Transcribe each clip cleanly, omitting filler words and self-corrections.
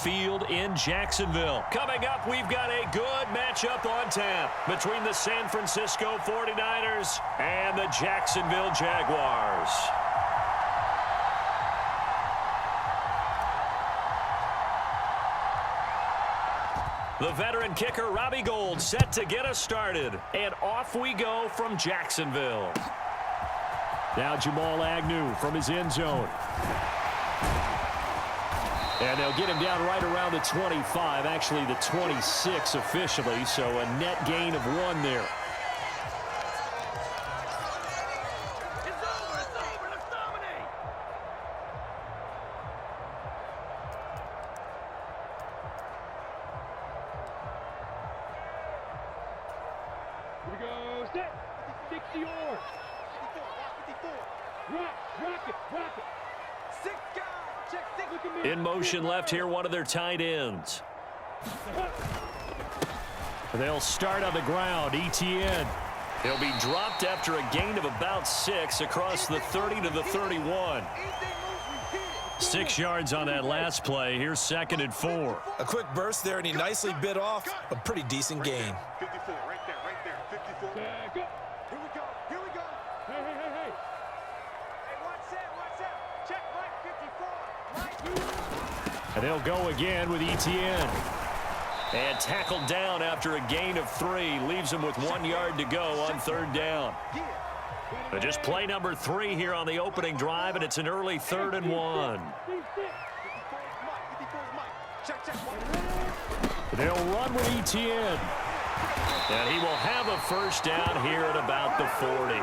Field in Jacksonville. Coming up, we've got a good matchup on tap between the San Francisco 49ers and the Jacksonville Jaguars. The veteran kicker, Robbie Gould, set to get us started. And off we go from Jacksonville. Now Jamal Agnew from his end zone. And they'll get him down right around the 25, actually the 26 officially, so a net gain of 1 there. It's over, let's dominate. Here we go, set, 60 yards. 54, rock it. 6 guys. In motion left here, one of their tight ends. They'll start on the ground. Etienne. He'll be dropped after a gain of about 6 across the 30 to the 31. 6 yards on that last play. Here's 2nd and 4. A quick burst there, and he nicely bit off a pretty decent gain. 54, right there. 54. Here we go. Hey. Hey, watch that. Check Mike 54. And they'll go again with Etienne. And tackled down after a gain of 3. Leaves him with 1 yard to go on 3rd down. But just play number 3 here on the opening drive, and it's an early 3rd and 1. They'll run with Etienne. And he will have a first down here at about the 40.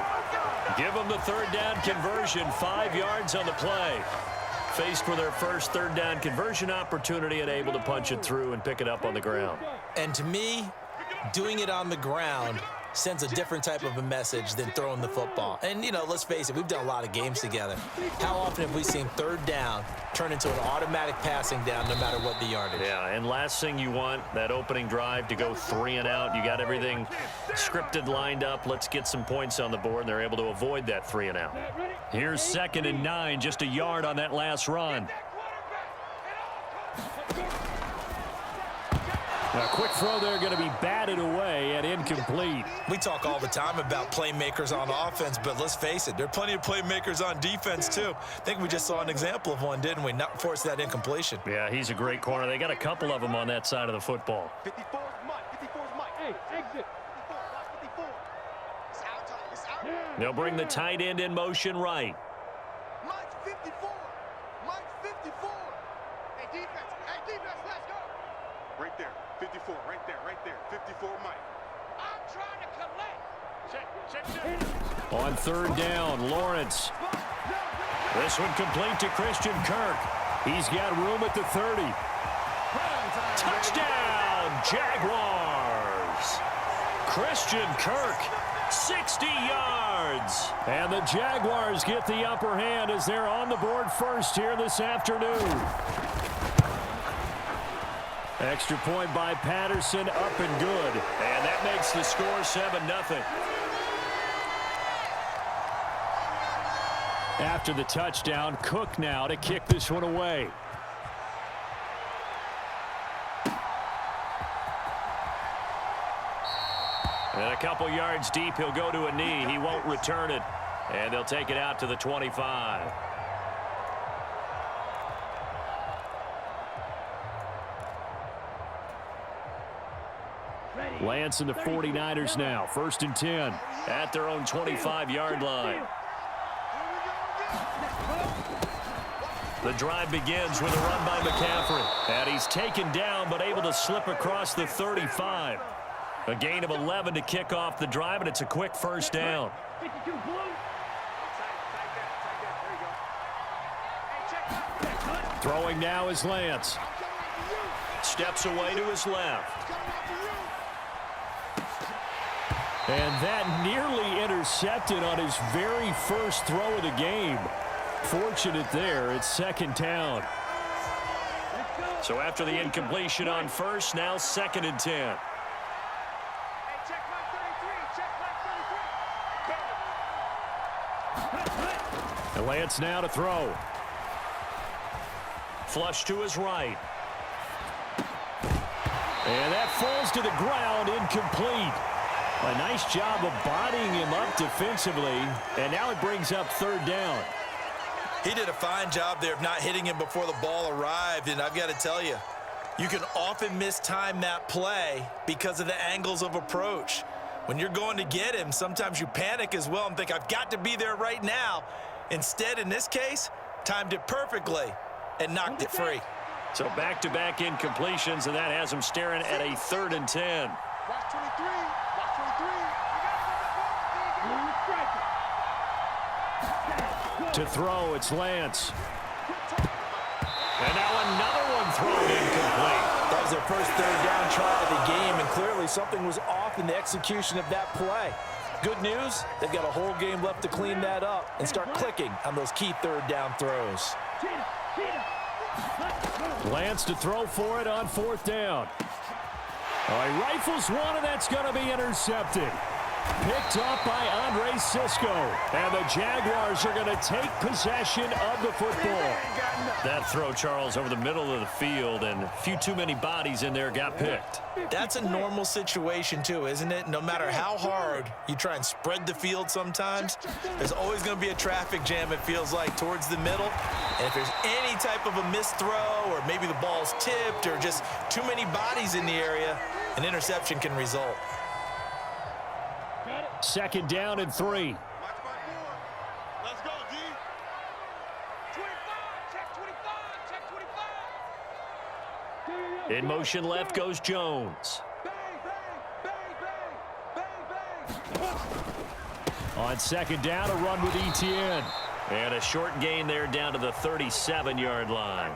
Give them the 3rd down conversion, 5 yards on the play. Faced with their first 3rd down conversion opportunity and able to punch it through and pick it up on the ground. And to me, doing it on the ground sends a different type of a message than throwing the football. And, you know, let's face it, we've done a lot of games together. How often have we seen 3rd down turn into an automatic passing down no matter what the yardage? Yeah, and last thing you want, that opening drive to go 3 and out. You got everything scripted, lined up. Let's get some points on the board, and they're able to avoid that 3 and out. Here's 2nd and 9, just a yard on that last run. A quick throw there, going to be batted away and incomplete. We talk all the time about playmakers on offense, but let's face it, there are plenty of playmakers on defense too. I think we just saw an example of one, didn't we? Not force that incompletion. Yeah, he's a great corner. They got a couple of them on that side of the football. 54's Mike. Hey, exit. 54. It's out. They'll bring the tight end in motion right. Mike's 54. Hey, defense, let's go. Right there. 54, right there. 54, Mike. I'm trying to collect. Check. On 3rd down, Lawrence. This one complete to Christian Kirk. He's got room at the 30. Touchdown, Jaguars. Christian Kirk, 60 yards. And the Jaguars get the upper hand as they're on the board first here this afternoon. Extra point by Patterson, up and good. And that makes the score 7-0. After the touchdown, Cook now to kick this one away. And a couple yards deep, he'll go to a knee. He won't return it. And they'll take it out to the 25. Lance and the 49ers now. 1st and 10 at their own 25-yard line. The drive begins with a run by McCaffrey. And he's taken down but able to slip across the 35. A gain of 11 to kick off the drive, and it's a quick first down. Throwing now is Lance. Steps away to his left. And that nearly intercepted on his very first throw of the game. Fortunate there. It's 2nd down. So after the incompletion on first, now 2nd and 10. And Lance now to throw. Flush to his right. And that falls to the ground, incomplete. A nice job of bodying him up defensively, and now it brings up third down. He did a fine job there of not hitting him before the ball arrived, and I've got to tell you, you can often mistime that play because of the angles of approach. When you're going to get him, sometimes you panic as well and think, I've got to be there right now. Instead, in this case, timed it perfectly and knocked it free. So back-to-back incompletions, and that has him staring at a 3rd and 10. Watch 23. Watch 23. To throw, it's Lance. And now another one thrown incomplete. That was their first 3rd down try of the game, and clearly something was off in the execution of that play. Good news, they've got a whole game left to clean that up and start clicking on those key 3rd down throws. Lance to throw for it on 4th down. All right, rifles one, and that's going to be intercepted. Picked up by Andre Sisco. And the Jaguars are going to take possession of the football. That throw, Charles, over the middle of the field, and a few too many bodies in there got picked. That's a normal situation, too, isn't it? No matter how hard you try and spread the field sometimes, there's always going to be a traffic jam, it feels like, towards the middle. And if there's any type of a missed throw, or maybe the ball's tipped, or just too many bodies in the area, an interception can result. 2nd down and 3. Watch my board. Let's go, D. 25. Check 25. Check 25. In motion left goes Jones. Bang, bang, bang, bang, bang, bang. On 2nd down, a run with Etienne. And a short gain there down to the 37-yard line.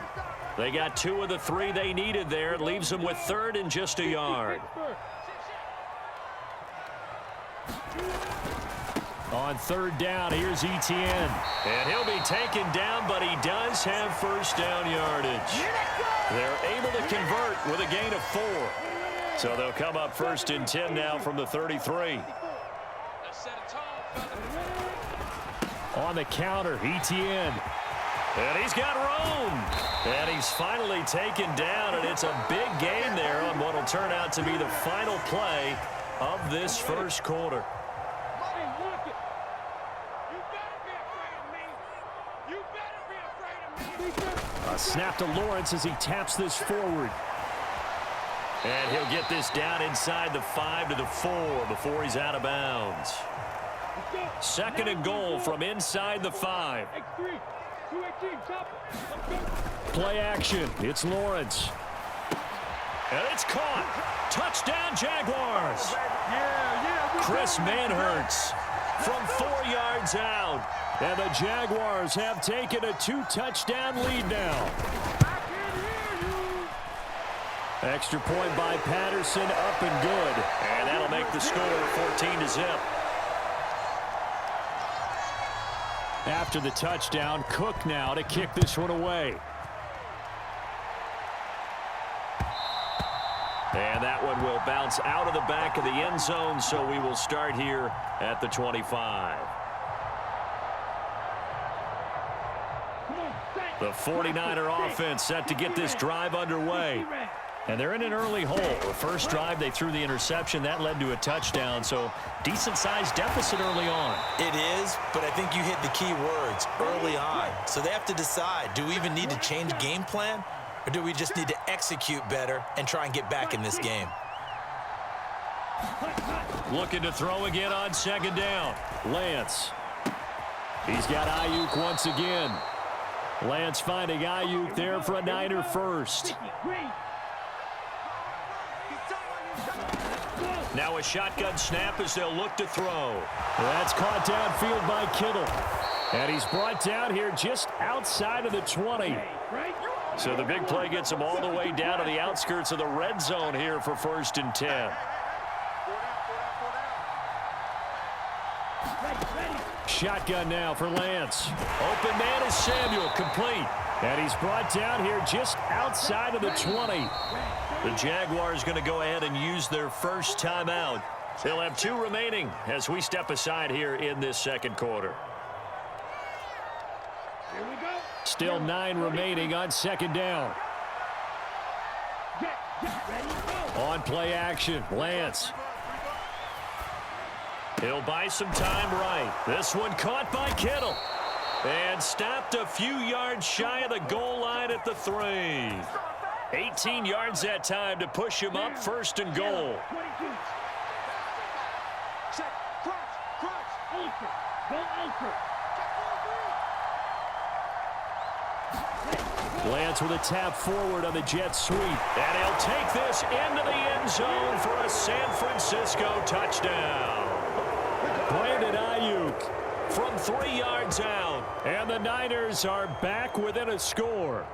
They got 2 of the 3 they needed there. It leaves them with 3rd and just a yard. On 3rd down, here's Etienne. And he'll be taken down, but he does have 1st down yardage. They're able to convert with a gain of 4. So they'll come up 1st and 10 now from the 33. On the counter, Etienne. And he's got room. And he's finally taken down, and it's a big gain there on what will turn out to be the final play of this 1st quarter. A snap to Lawrence as he taps this forward. And he'll get this down inside the 5 to the 4 before he's out of bounds. 2nd and goal from inside the 5. Play action. It's Lawrence. And it's caught. Touchdown, Jaguars. Chris Manhertz from 4 yards out. And the Jaguars have taken a 2-touchdown lead now. Extra point by Patterson, up and good. And that'll make the score 14-0. After the touchdown, Cook now to kick this one away. And that one will bounce out of the back of the end zone, so we will start here at the 25. The 49er offense set to get this drive underway. And they're in an early hole. The first drive, they threw the interception. That led to a touchdown, so decent-sized deficit early on. It is, but I think you hit the key words, early on. So they have to decide, do we even need to change game plan, or do we just need to execute better and try and get back in this game? Looking to throw again on 2nd down. Lance. He's got Ayuk once again. Lance finding Ayuk there for a Niner first. Now a shotgun snap as they'll look to throw. That's caught downfield by Kittle. And he's brought down here just outside of the 20. So the big play gets him all the way down to the outskirts of the red zone here for 1st and 10. Shotgun now for Lance. Open man is Samuel, complete. And he's brought down here just outside of the 20. The Jaguars going to go ahead and use their first timeout. They'll have 2 remaining as we step aside here in this 2nd quarter. Still 9 remaining on 2nd down. On play action, Lance. He'll buy some time right. This one caught by Kittle. And stopped a few yards shy of the goal line at the 3. 18 yards that time to push him up, 1st and goal. Lance with a tap forward on the jet sweep. And he'll take this into the end zone for a San Francisco touchdown. Brandon Ayuk from 3 yards out. And the Niners are back within a score.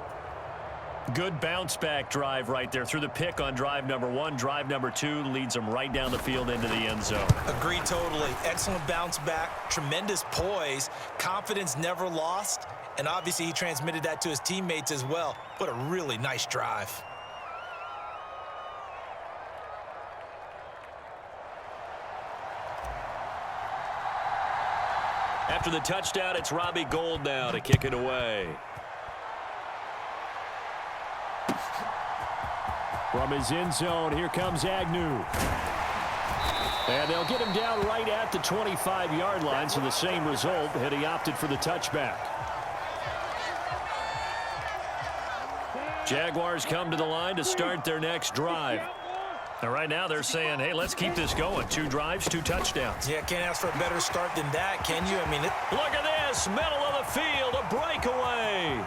Good bounce-back drive right there through the pick on drive number 1. Drive number 2 leads them right down the field into the end zone. Agree totally. Excellent bounce back, tremendous poise, confidence never lost, and obviously he transmitted that to his teammates as well. What a really nice drive. After the touchdown, it's Robbie Gould now to kick it away. From his end zone, here comes Agnew. And they'll get him down right at the 25-yard line, so the same result, had he opted for the touchback. Jaguars come to the line to start their next drive. And right now they're saying, hey, let's keep this going. 2 drives, 2 touchdowns. Yeah, can't ask for a better start than that, can you? I mean, look at this, middle of the field, a breakaway.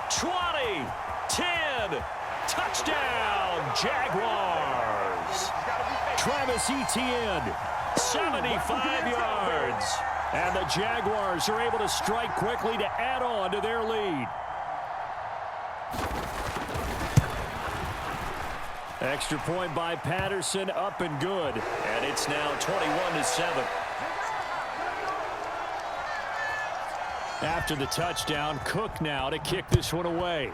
20, 10, touchdown, Jaguars. Travis Etienne, 75 yards. And the Jaguars are able to strike quickly to add on to their lead. Extra point by Patterson, up and good. And it's now 21-7. After the touchdown, Cook now to kick this one away.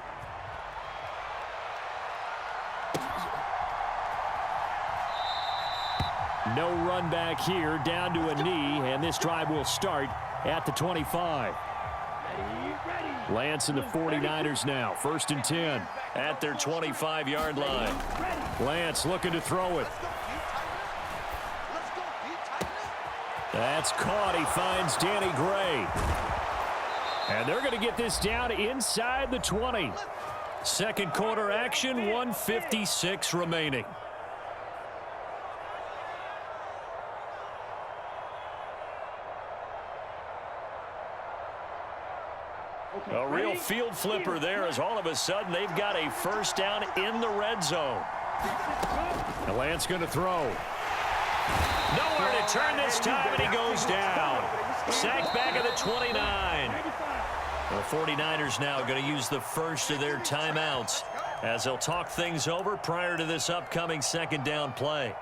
No run back here, down to a knee, and this drive will start at the 25. Lance and the 49ers now, 1st and 10 at their 25-yard line. Lance looking to throw it. That's caught. He finds Danny Gray. And they're going to get this down inside the 20. Second quarter action, 1:56 remaining. A real field flipper there, as all of a sudden they've got a first down in the red zone. And Lance going to throw. Nowhere to turn this time, and he goes down. Sacked back at the 29. The 49ers now going to use the first of their timeouts as they'll talk things over prior to this upcoming second down play.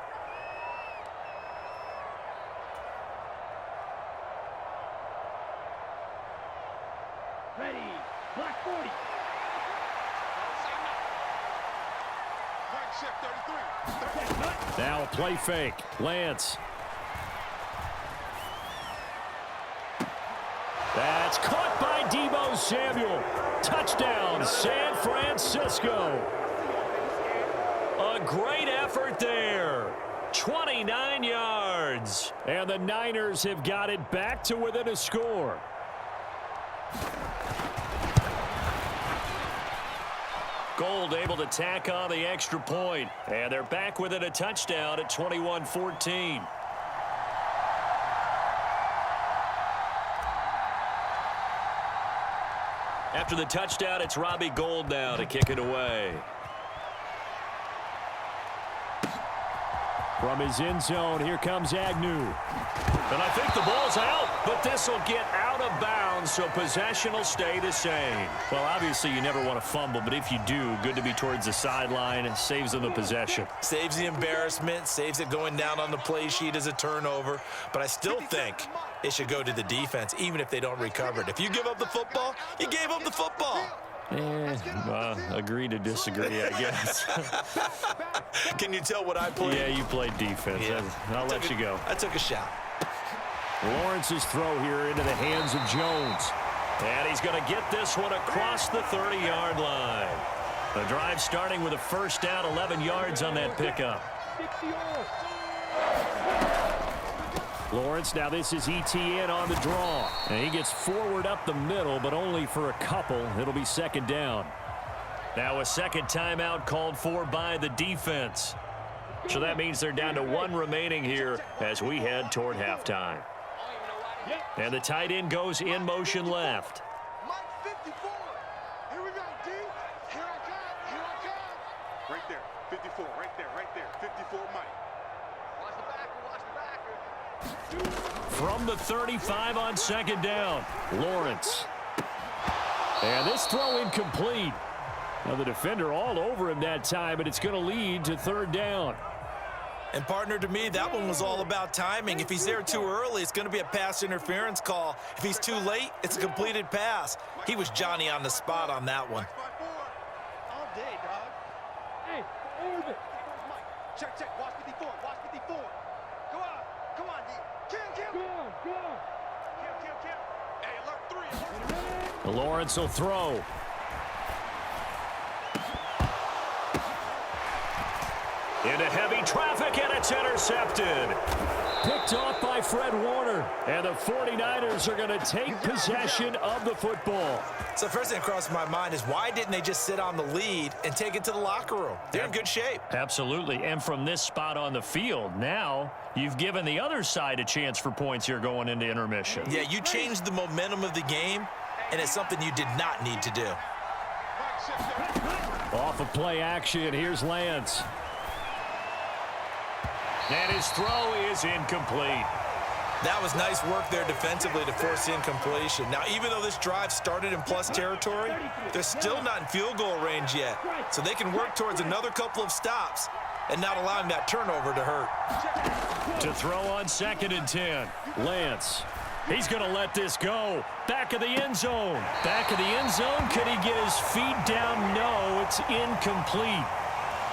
Freddy, black 40. Right shift, 33. Now a play fake. Lance. That's caught by Deebo Samuel. Touchdown, San Francisco. A great effort there. 29 yards. And the Niners have got it back to within a score. Gould able to tack on the extra point. And they're back within a touchdown at 21-14. After the touchdown, it's Robbie Gould now to kick it away. From his end zone, here comes Agnew. And I think the ball's out, but this will get out of bounds, so possession will stay the same. Well, obviously, you never want to fumble, but if you do, good to be towards the sideline. It saves them the possession. Saves the embarrassment, saves it going down on the play sheet as a turnover. But I still think it should go to the defense, even if they don't recover it. If you give up the football, you gave up the football. Agree to disagree, I guess. Can you tell what I played? Yeah, you played defense. Yeah. I'll let you go. I took a shot. Lawrence's throw here into the hands of Jones. And he's going to get this one across the 30-yard line. The drive starting with a first down, 11 yards on that pickup. Lawrence, now this is ETN on the draw. And he gets forward up the middle, but only for a couple. It'll be second down. Now a second timeout called for by the defense. So that means they're down to one remaining here as we head toward halftime. And the tight end goes in motion left. Mike 54. Here we go, D. Here I come. Here I come. Right there. 54. Right there. Right there. 54, Mike. Watch the backer. Watch the backer. From the 35 on second down, Lawrence. And this throw incomplete. Now the defender all over him that time, but it's going to lead to third down. And, partner, to me, that one was all about timing. If he's there too early, it's going to be a pass interference call. If he's too late, it's a completed pass. He was Johnny on the spot on that one. All day, dog. Hey, over it. Mike, check. Watch 54. Watch 54. Go on. Come on, D. Kill. Go on. Kill. Hey, alert 3. Lawrence will throw. Into heavy traffic, and it's intercepted. Picked off by Fred Warner. And the 49ers are going to take possession of the football. So first thing that crossed my mind is why didn't they just sit on the lead and take it to the locker room? They're in good shape. Absolutely. And from this spot on the field, now you've given the other side a chance for points here going into intermission. Yeah, you changed the momentum of the game, and it's something you did not need to do. Off of play action, here's Lance. And his throw is incomplete. That was nice work there defensively to force incompletion. Now, even though this drive started in plus territory, they're still not in field goal range yet. So they can work towards another couple of stops and not allowing that turnover to hurt. To throw on 2nd and 10, Lance. He's going to let this go. Back of the end zone. Back of the end zone. Could he get his feet down? No, it's incomplete.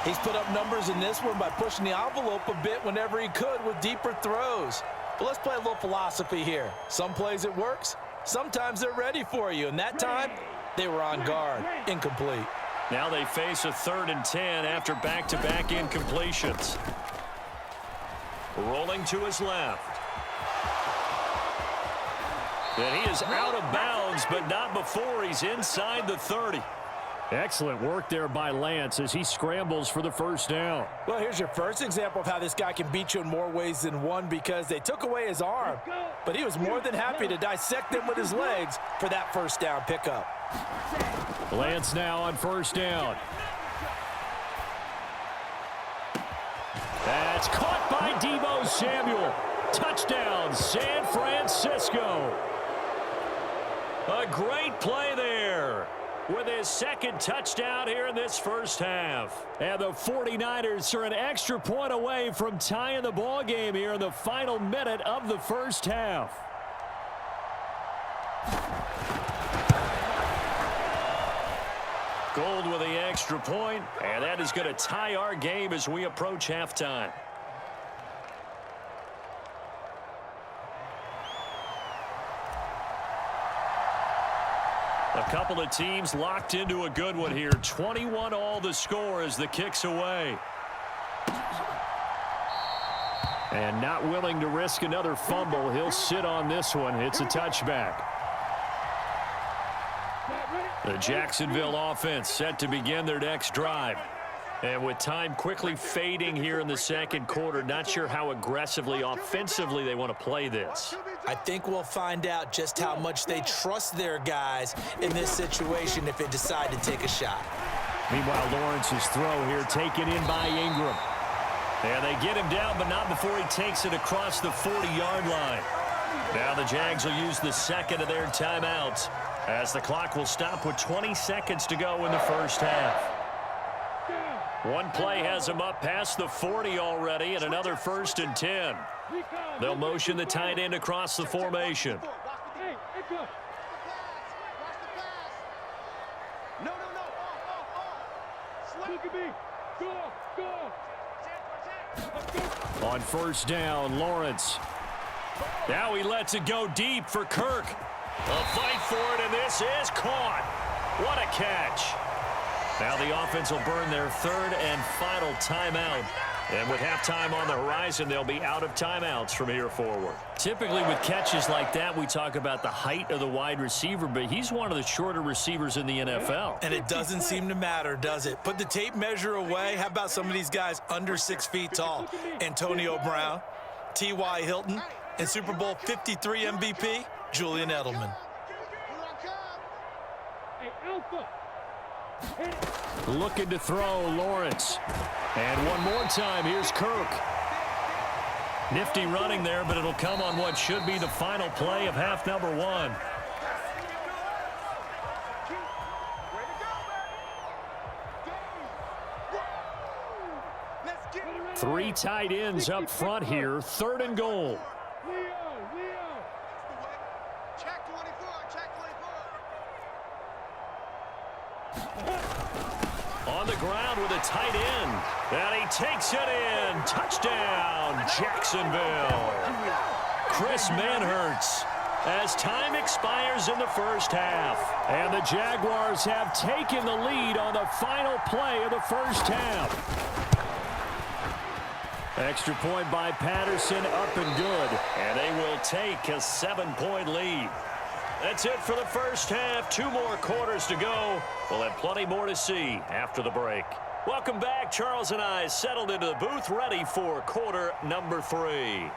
He's put up numbers in this one by pushing the envelope a bit whenever he could with deeper throws. But let's play a little philosophy here. Some plays it works. Sometimes they're ready for you. And that time, they were on guard. Incomplete. Now they face a 3rd and 10 after back-to-back incompletions. Rolling to his left. And he is out of bounds, but not before he's inside the 30. Excellent work there by Lance as he scrambles for the first down. Well, here's your first example of how this guy can beat you in more ways than one because they took away his arm. But he was more than happy to dissect them with his legs for that first down pickup. Lance now on first down. That's caught by Deebo Samuel. Touchdown, San Francisco. A great play there with his second touchdown here in this first half. And the 49ers are an extra point away from tying the ball game here in the final minute of the first half. Gold with the extra point, and that is going to tie our game as we approach halftime. A couple of teams locked into a good one here. 21 all the score as the kick's away. And not willing to risk another fumble. He'll sit on this one. It's a touchback. The Jacksonville offense set to begin their next drive. And with time quickly fading here in the second quarter, not sure how aggressively, offensively they want to play this. I think we'll find out just how much they trust their guys in this situation if they decide to take a shot. Meanwhile, Lawrence's throw here taken in by Ingram. And they get him down, but not before he takes it across the 40-yard line. Now the Jags will use the second of their timeouts as the clock will stop with 20 seconds to go in the first half. One play has him up past the 40 already, and another 1st and 10. They'll motion the tight end across the formation. On first down, Lawrence. Now he lets it go deep for Kirk. A fight for it, and this is caught. What a catch. Now the offense will burn their third and final timeout. And with halftime on the horizon, they'll be out of timeouts from here forward. Typically with catches like that, we talk about the height of the wide receiver, but he's one of the shorter receivers in the NFL. And it doesn't seem to matter, does it? Put the tape measure away. How about some of these guys under 6 feet tall? Antonio Brown, T.Y. Hilton, and Super Bowl 53 MVP, Julian Edelman. Hey, Alpha. Looking to throw, Lawrence. And one more time, here's Kirk. Nifty running there, but it'll come on what should be the final play of half number one. Three tight ends up front here, 3rd and goal. Check 24, check 24. On the ground with a tight end. And he takes it in. Touchdown, Jacksonville. Chris Manhertz as time expires in the first half. And the Jaguars have taken the lead on the final play of the first half. Extra point by Patterson, up and good. And they will take a 7-point lead. That's it for the first half. 2 more quarters to go. We'll have plenty more to see after the break. Welcome back. Charles and I settled into the booth, ready for quarter number 3.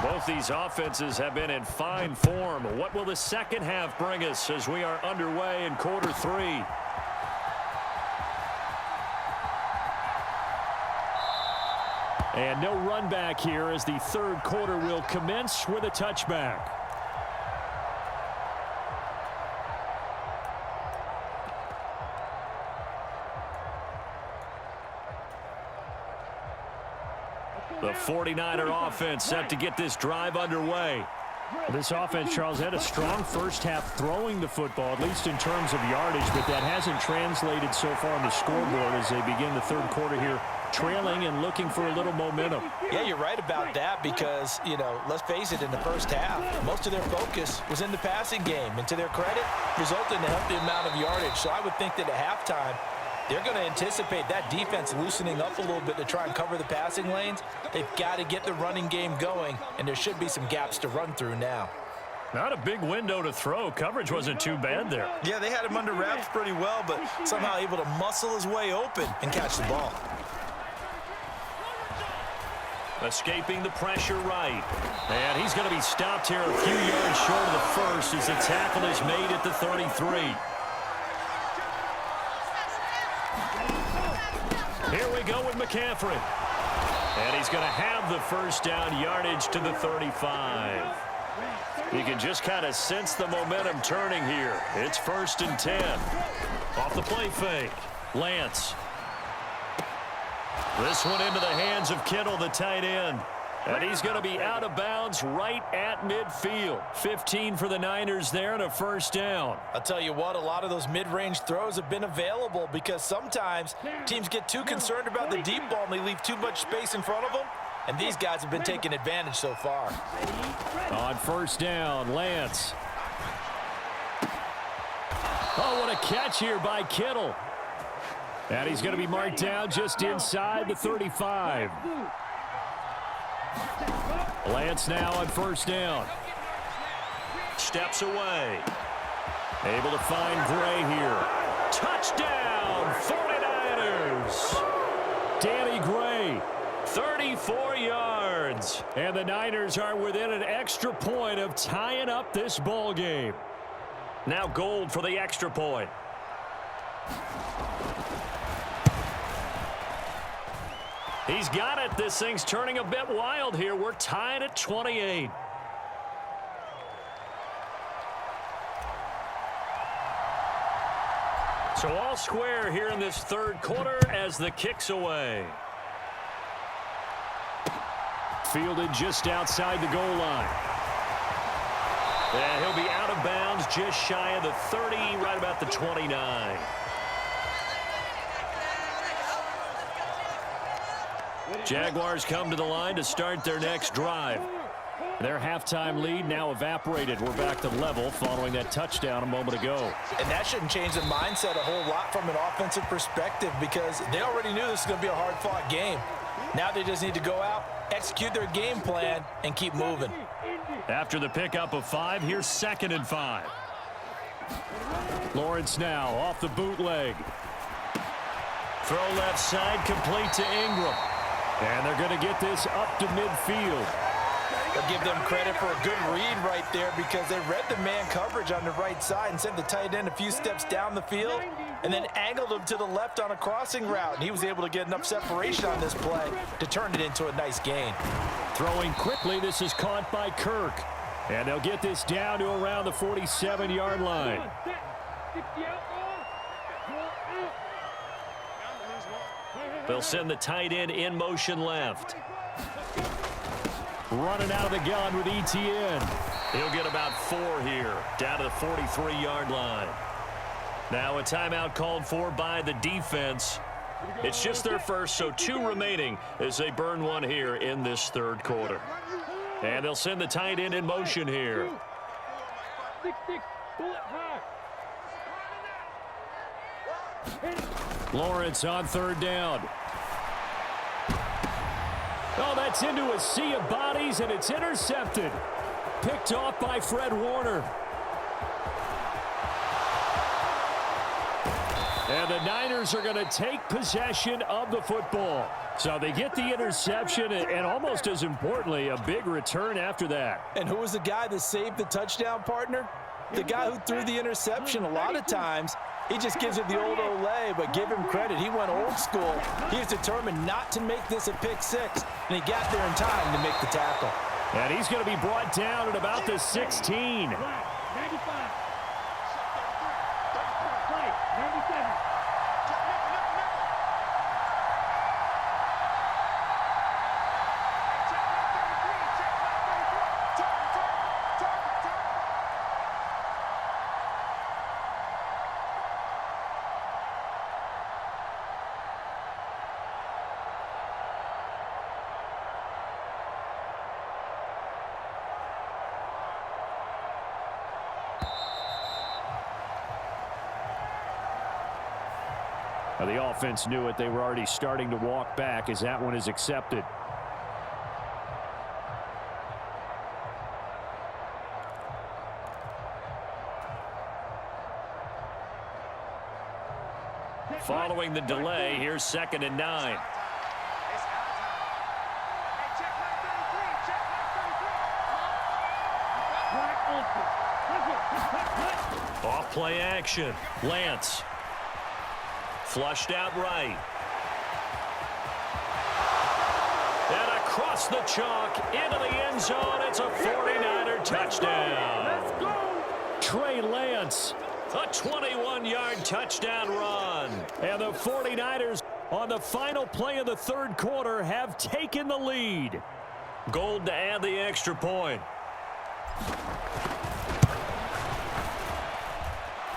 Both these offenses have been in fine form. What will the second half bring us as we are underway in quarter 3? And no run back here as the third quarter will commence with a touchback. The 49er offense set to get this drive underway. This offense, Charles, had a strong first half throwing the football, at least in terms of yardage, but that hasn't translated so far on the scoreboard as they begin the third quarter here, trailing and looking for a little momentum. Yeah, you're right about that because, you know, let's face it, in the first half, most of their focus was in the passing game. And to their credit, resulted in a healthy amount of yardage. So I would think that at halftime, they're going to anticipate that defense loosening up a little bit to try and cover the passing lanes. They've got to get the running game going, and there should be some gaps to run through now. Not a big window to throw. Coverage wasn't too bad there. Yeah, they had him under wraps pretty well, but somehow able to muscle his way open and catch the ball. Escaping the pressure right. And he's going to be stopped here a few yards short of the first as the tackle is made at the 33. Here we go with McCaffrey. And he's going to have the first down, yardage to the 35. You can just kind of sense the momentum turning here. It's 1st and 10. Off the play fake. Lance. This one into the hands of Kittle, the tight end. And he's going to be out of bounds right at midfield. 15 for the Niners there and a first down. I'll tell you what, a lot of those mid-range throws have been available because sometimes teams get too concerned about the deep ball and they leave too much space in front of them. And these guys have been taking advantage so far. On first down, Lance. Oh, what a catch here by Kittle. And he's going to be marked down just inside the 35. Lance now on first down. Steps away. Able to find Gray here. Touchdown, 49ers. Danny Gray, 34 yards. And the Niners are within an extra point of tying up this ball game. Now Gold for the extra point. He's got it. This thing's turning a bit wild here. We're tied at 28. So all square here in this third quarter as the kick's away. Fielded just outside the goal line. And he'll be out of bounds just shy of the 30, right about the 29. Jaguars come to the line to start their next drive. Their halftime lead now evaporated. We're back to level following that touchdown a moment ago. And that shouldn't change the mindset a whole lot from an offensive perspective because they already knew this was going to be a hard-fought game. Now they just need to go out, execute their game plan, and keep moving. After the pickup of 5, here's 2nd and 5. Lawrence now off the bootleg. Throw left side, complete to Ingram. And they're going to get this up to midfield. I'll give them credit for a good read right there because they read the man coverage on the right side and sent the tight end a few steps down the field and then angled him to the left on a crossing route. And he was able to get enough separation on this play to turn it into a nice gain. Throwing quickly, this is caught by Kirk. And they'll get this down to around the 47-yard line. They'll send the tight end in motion left. Running out of the gun with Etienne. He'll get about 4 here, down to the 43-yard line. Now a timeout called for by the defense. It's just their first, so 2 remaining as they burn 1 here in this 3rd quarter. And they'll send the tight end in motion here. Lawrence on 3rd down. Oh, that's into a sea of bodies, and it's intercepted. Picked off by Fred Warner. And the Niners are going to take possession of the football. So they get the interception, and almost as importantly, a big return after that. And who was the guy that saved the touchdown, partner? The guy who threw the interception. A lot of times, he just gives it the old Olay, but give him credit. He went old school. He was determined not to make this a pick 6, and he got there in time to make the tackle. And he's going to be brought down at about the 16. The offense knew it. They were already starting to walk back as that one is accepted. Following the delay, here's 2nd and 9. Off play action. Lance. Flushed out right. And across the chalk into the end zone. It's a 49er touchdown. Let's go. Trey Lance, a 21-yard touchdown run. And the 49ers on the final play of the 3rd quarter have taken the lead. Gold to add the extra point.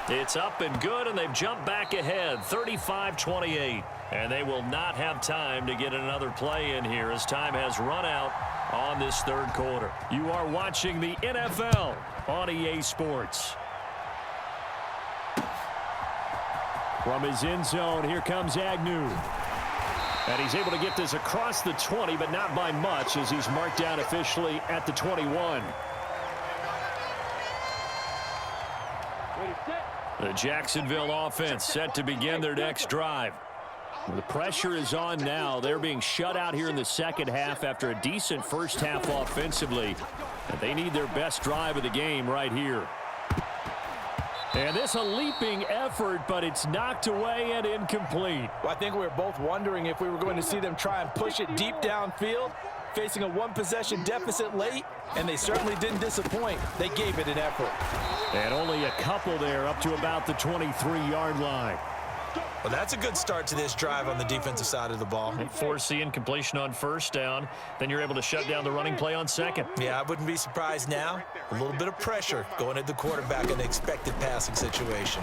It's up and good, and they've jumped back ahead, 35-28. And they will not have time to get another play in here as time has run out on this 3rd quarter. You are watching the NFL on EA Sports. From his end zone, here comes Agnew. And he's able to get this across the 20, but not by much as he's marked down officially at the 21. The Jacksonville offense set to begin their next drive. The pressure is on now. They're being shut out here in the 2nd half after a decent first half offensively. And they need their best drive of the game right here. And this a leaping effort, but it's knocked away and incomplete. Well, I think we were both wondering if we were going to see them try and push it deep downfield, facing a 1-possession deficit late, and they certainly didn't disappoint. They gave it an effort. And only a couple there up to about the 23-yard line. Well, that's a good start to this drive on the defensive side of the ball. And force the incompletion on 1st down. Then you're able to shut down the running play on 2nd. Yeah, I wouldn't be surprised now. A little bit of pressure going at the quarterback in an expected passing situation.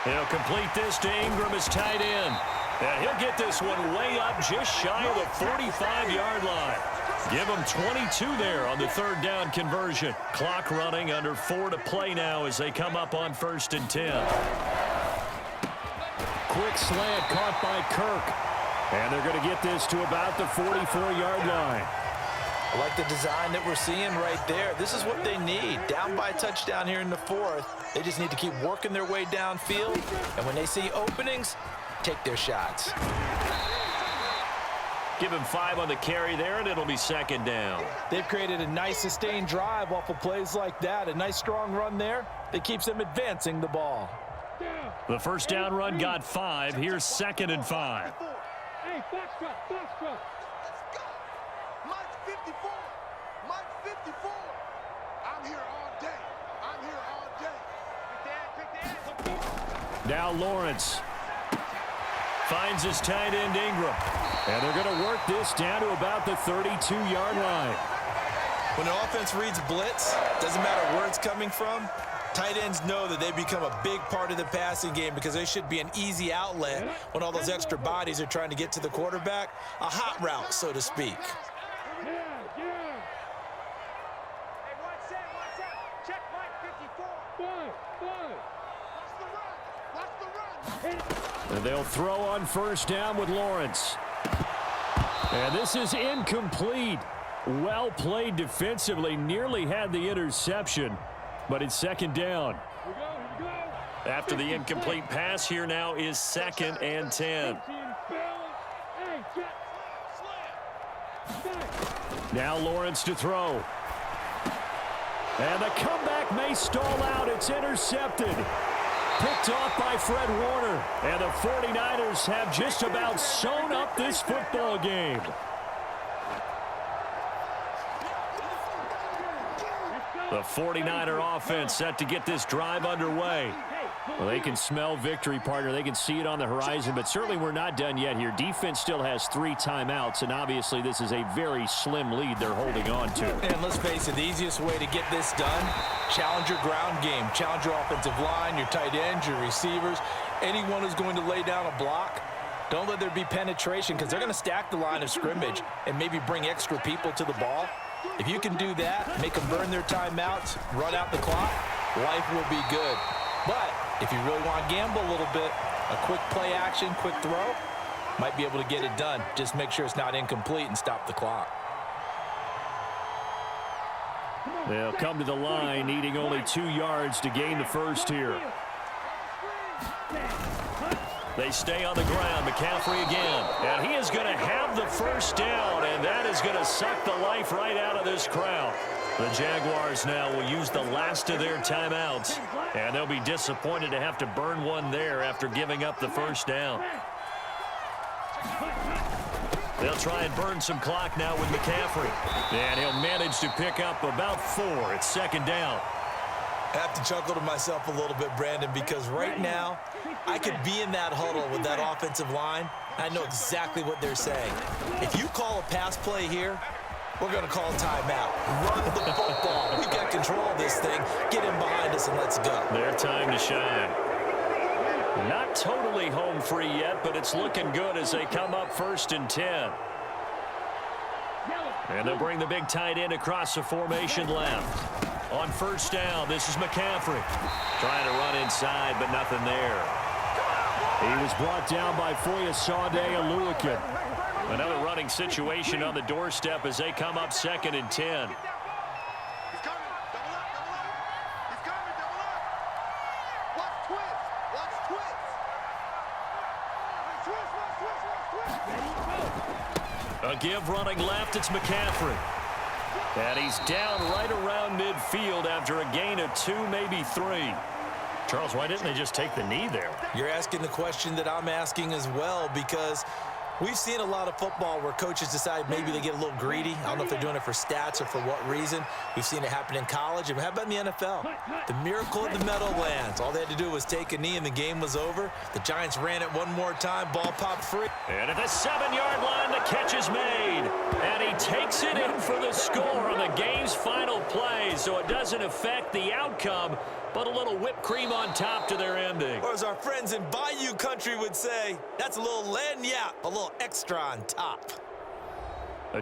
He'll complete this to Ingram as tight end. And he'll get this one way up just shy of the 45-yard line. Give them 22 there on the third down conversion. Clock running, under 4 to play now as they come up on 1st and 10. Quick slant caught by Kirk. And they're going to get this to about the 44-yard line. I like the design that we're seeing right there. This is what they need. Down by a touchdown here in the 4th. They just need to keep working their way downfield. And when they see openings, take their shots. Give him 5 on the carry there, and it'll be 2nd down. They've created a nice sustained drive off of plays like that. A nice strong run there that keeps them advancing the ball. The first down run got 5. Here's 2nd and 5. Hey, foxtrot, foxtrot. Let's go. Mike 54. Mike 54. I'm here all day. I'm here all day. Big dad. Now Lawrence finds his tight end Ingram. And they're going to work this down to about the 32-yard line. When the offense reads blitz, doesn't matter where it's coming from, tight ends know that they become a big part of the passing game because they should be an easy outlet when all those extra bodies are trying to get to the quarterback. A hot route, so to speak. Yeah. Hey, watch that. Check Mike 54. Five. Watch the run. And they'll throw on first down with Lawrence. And this is incomplete. Well played defensively. Nearly had the interception. But it's 2nd down. Here we go. After the incomplete pass, here now is 2nd and 10. Hey, check. Now Lawrence to throw. And the comeback may stall out. It's intercepted. Picked off by Fred Warner. And the 49ers have just about sewn up this football game. The 49er offense set to get this drive underway. Well, they can smell victory, partner. They can see it on the horizon, but certainly we're not done yet here. Defense still has 3 timeouts, and obviously this is a very slim lead they're holding on to. And let's face it, the easiest way to get this done, challenge your ground game. Challenge your offensive line, your tight ends, your receivers, anyone who's going to lay down a block. Don't let there be penetration because they're going to stack the line of scrimmage and maybe bring extra people to the ball. If you can do that, make them burn their timeouts, run out the clock, life will be good. But if you really want to gamble a little bit, a quick play action, quick throw, might be able to get it done. Just make sure it's not incomplete and stop the clock. They'll come to the line, needing only 2 yards to gain the first here. They stay on the ground. McCaffrey again. And he is going to have the first down, and that is going to suck the life right out of this crowd. The Jaguars now will use the last of their timeouts, and they'll be disappointed to have to burn one there after giving up the first down. They'll try and burn some clock now with McCaffrey. And he'll manage to pick up about 4. It's 2nd down. I have to chuckle to myself a little bit, Brandon, because right now I could be in that huddle with that offensive line. I know exactly what they're saying. If you call a pass play here, we're going to call a timeout. Run the football. We've got control of this thing. Get in behind us and let's go. Their time to shine. Not totally home free yet, but it's looking good as they come up 1st and 10. And they'll bring the big tight end across the formation left. On first down, this is McCaffrey. Trying to run inside, but nothing there. He was brought down by Foyesade Oluwakin. Another running situation on the doorstep as they come up 2nd and 10. He's coming. Double up. He's coming. Double up. Watch twist. Watch twist. A give running left, it's McCaffrey. And he's down right around midfield after a gain of 2, maybe 3. Charles, why didn't they just take the knee there? You're asking the question that I'm asking as well, because we've seen a lot of football where coaches decide maybe they get a little greedy. I don't know if they're doing it for stats or for what reason. We've seen it happen in college. And how about in the NFL? The miracle of the Meadowlands. All they had to do was take a knee and the game was over. The Giants ran it one more time. Ball popped free. And at the 7-yard line, the catch is made. And he takes it in for the score on the game's final play. So it doesn't affect the outcome, but a little whipped cream on top to their ending. Or as our friends in Bayou Country would say, that's a little lagniappe, a little extra on top.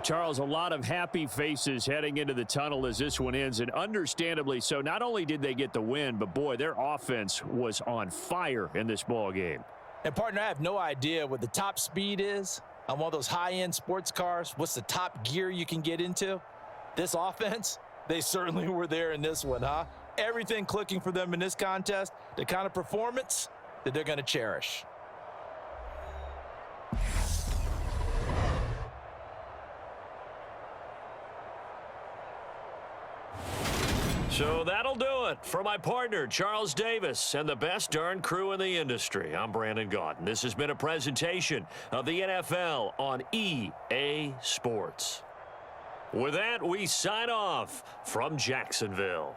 Charles, a lot of happy faces heading into the tunnel as this one ends, and understandably so. Not only did they get the win, but, boy, their offense was on fire in this ball game. And, partner, I have no idea what the top speed is on one of those high-end sports cars. What's the top gear you can get into? This offense, they certainly were there in this one, huh? Everything clicking for them in this contest, the kind of performance that they're going to cherish. So that'll do it for my partner, Charles Davis, and the best darn crew in the industry. I'm Brandon Gaudin. This has been a presentation of the NFL on EA Sports. With that, we sign off from Jacksonville.